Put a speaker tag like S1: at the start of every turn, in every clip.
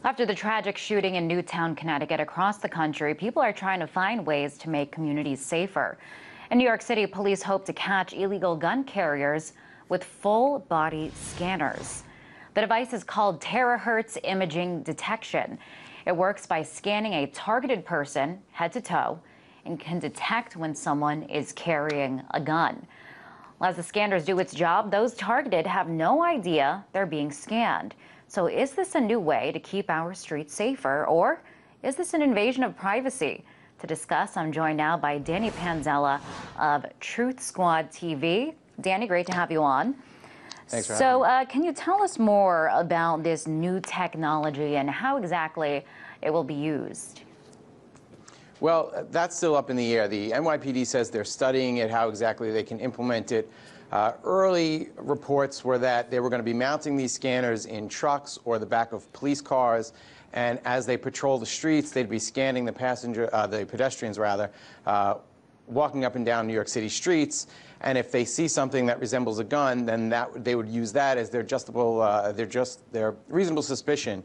S1: After the tragic shooting in Newtown, Connecticut, across the country, people are trying to find ways to make communities safer. In New York City, police hope to catch illegal gun carriers with full-body scanners. The device is called Terahertz Imaging Detection. It works by scanning a targeted person head to toe and can detect when someone is carrying a gun. As the scanners do its job, those targeted have no idea they're being scanned. So is this a new way to keep our streets safer, or is this an invasion of privacy? To discuss, I'm joined now by Danny Panzella of Truth Squad TV. Danny, great to have you on.
S2: Thanks for having me.
S1: Can you tell us more about this new technology and how exactly it will be used?
S2: Well, that's still up in the air. The NYPD says they're studying it, how exactly they can implement it. Early reports were that they were going to be mounting these scanners in trucks or the back of police cars, and as they patrol the streets, they'd be scanning the pedestrians rather, walking up and down New York City streets. And if they see something that resembles a gun, then they would use that as their their reasonable suspicion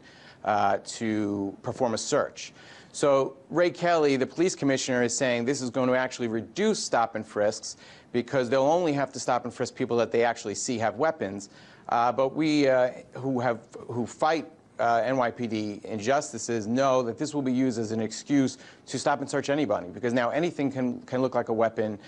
S2: to perform a search. So Ray Kelly, the police commissioner, is saying this is going to actually reduce stop and frisks because they'll only have to stop and frisk people that they actually see have weapons. But we who fight NYPD injustices know that this will be used as an excuse to stop and search anybody, because now anything can look like a weapon,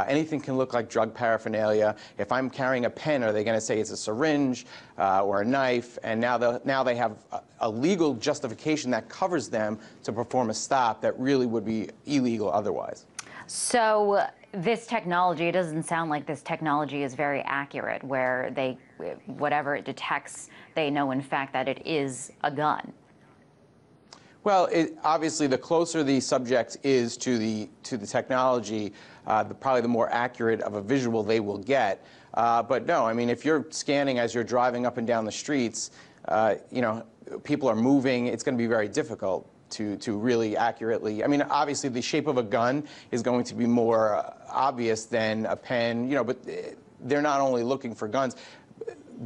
S2: anything can look like drug paraphernalia. If I'm carrying a pen, are they going to say it's a syringe or a knife? And now they have a legal justification that covers them to perform a stop that really would be illegal otherwise.
S1: So this technology, it doesn't sound like this technology is very accurate, where whatever it detects, they know in fact that it is a gun.
S2: Well, obviously, the closer the subject is to the technology, probably the more accurate of a visual they will get. But no, I mean, if you're scanning as you're driving up and down the streets, you know, people are moving. It's going to be very difficult to really accurately. I mean, obviously, the shape of a gun is going to be more obvious than a pen. You know, but they're not only looking for guns.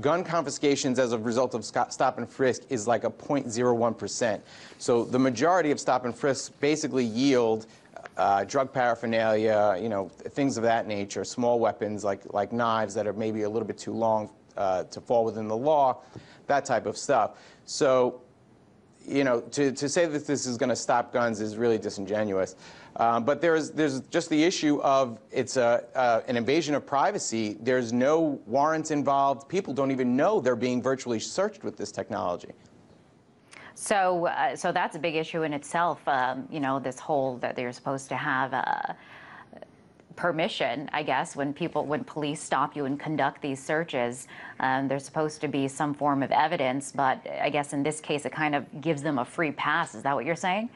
S2: Gun confiscations as a result of stop and frisk is like a 0.01%. So the majority of stop and frisks basically yield drug paraphernalia, you know, things of that nature, small weapons like knives that are maybe a little bit too long to fall within the law, that type of stuff. So, you know, to say that this is going to stop guns is really disingenuous. But there's just the issue of it's an invasion of privacy. There's no warrants involved. People don't even know they're being virtually searched with this technology.
S1: So, so that's a big issue in itself. You know, this whole that they're supposed to have permission, I guess, when police stop you and conduct these searches, there's supposed to be some form of evidence, but I guess in this case it kind of gives them a free pass. Is that what you're saying?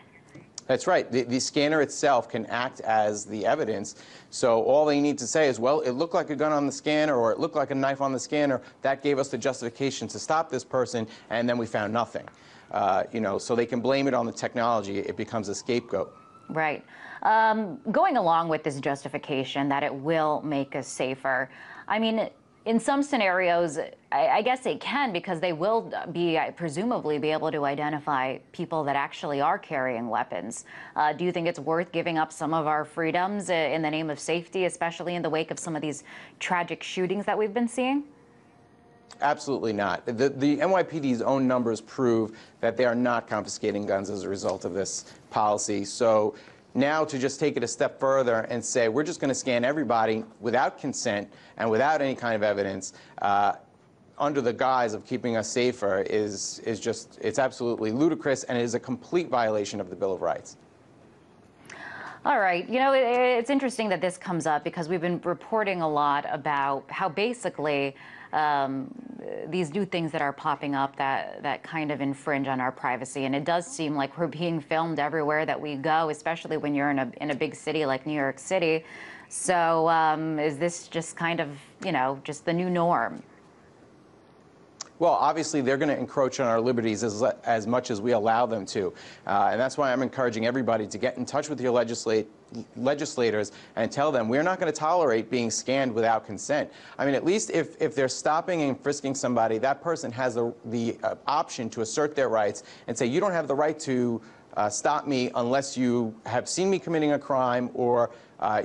S2: That's right. The scanner itself can act as the evidence. So all they need to say is, well, it looked like a gun on the scanner, or it looked like a knife on the scanner. That gave us the justification to stop this person, and then we found nothing. You know, so they can blame it on the technology. It becomes a scapegoat.
S1: Right. Going along with this justification that it will make us safer, I mean, in some scenarios, I guess it can, because they will presumably be able to identify people that actually are carrying weapons. Do you think it's worth giving up some of our freedoms in the name of safety, especially in the wake of some of these tragic shootings that we've been seeing?
S2: Absolutely not. The NYPD's own numbers prove that they are not confiscating guns as a result of this policy. So now to just take it a step further and say we're just going to scan everybody without consent and without any kind of evidence under the guise of keeping us safer is just, it's absolutely ludicrous, and it is a complete violation of the Bill of Rights.
S1: All right. You know, it's interesting that this comes up because we've been reporting a lot about how basically these new things that are popping up that kind of infringe on our privacy. And it does seem like we're being filmed everywhere that we go, especially when you're in a big city like New York City. So is this just kind of, you know, just the new norm?
S2: Well, obviously, they're going to encroach on our liberties as much as we allow them to. And that's why I'm encouraging everybody to get in touch with your legislators and tell them we're not going to tolerate being scanned without consent. I mean, at least if they're stopping and frisking somebody, that person has the option to assert their rights and say, you don't have the right to stop me unless you have seen me committing a crime or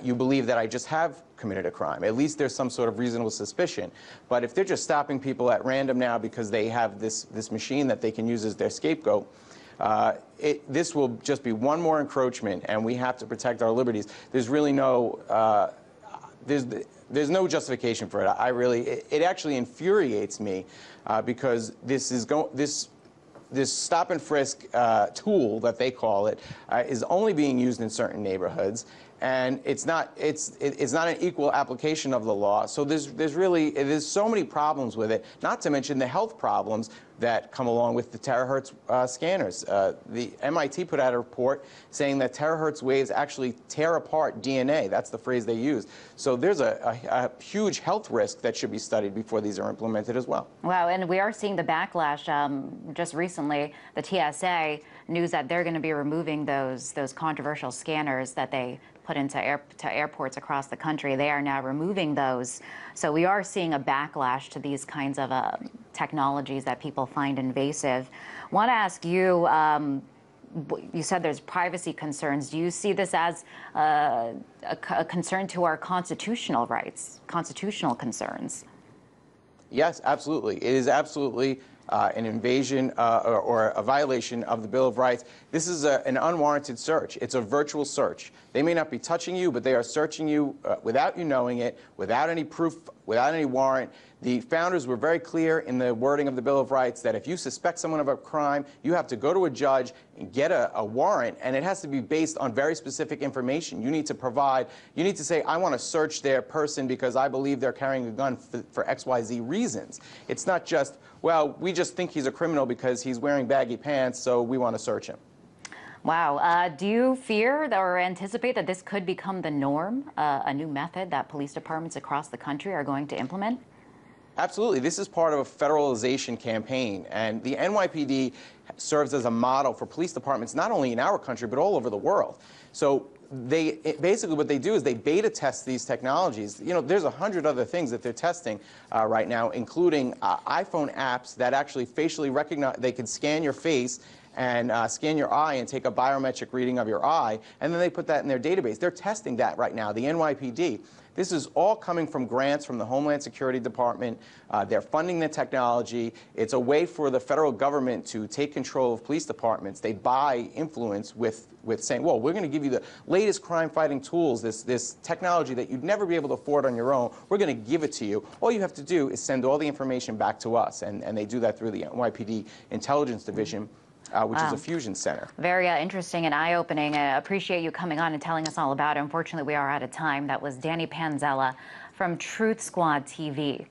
S2: you believe that I just have committed a crime. At least there's some sort of reasonable suspicion. But if they're just stopping people at random now because they have this machine that they can use as their scapegoat, this will just be one more encroachment, and we have to protect our liberties. There's really no there's no justification for it. It actually infuriates me because this stop and frisk tool that they call it is only being used in certain neighborhoods, and it's not an equal application of the law. So there's so many problems with it, not to mention the health problems that come along with the terahertz scanners. The MIT put out a report saying that terahertz waves actually tear apart DNA. That's the phrase they use. So there's a huge health risk that should be studied before these are implemented as well.
S1: Wow, and we are seeing the backlash. Just recently, the TSA news that they're going to be removing those controversial scanners that they put into airports across the country. They are now removing those. So we are seeing a backlash to these kinds of technologies that people find invasive. I want to ask you, you said there's privacy concerns. Do you see this as a concern to our constitutional rights, constitutional concerns?
S2: Yes, absolutely. It is absolutely an invasion or a violation of the Bill of Rights. This is an unwarranted search. It's a virtual search. They may not be touching you, but they are searching you without you knowing it, without any proof, without any warrant. The founders were very clear in the wording of the Bill of Rights that if you suspect someone of a crime, you have to go to a judge and get a warrant, and it has to be based on very specific information. You need to say, I want to search their person because I believe they're carrying a gun for XYZ reasons. It's not just, well, we just think he's a criminal because he's wearing baggy pants, so we want to search him.
S1: Wow. Do you fear or anticipate that this could become the norm, a new method that police departments across the country are going to implement?
S2: Absolutely. This is part of a federalization campaign, and the NYPD serves as a model for police departments not only in our country but all over the world. So basically what they do is they beta test these technologies. You know, there's 100 other things that they're testing right now, including iPhone apps that actually facially recognize. They can scan your face and scan your eye and take a biometric reading of your eye, and then they put that in their database. They're testing that right now, the NYPD. This is all coming from grants from the Homeland Security Department. They're funding the technology. It's a way for the federal government to take control of police departments. They buy influence with saying, well, we're going to give you the latest crime-fighting tools, this technology that you'd never be able to afford on your own. We're going to give it to you. All you have to do is send all the information back to us, and they do that through the NYPD Intelligence Division. Which is a fusion center.
S1: Very interesting and eye-opening. I appreciate you coming on and telling us all about it. Unfortunately, we are out of time. That was Danny Panzella from Truth Squad TV.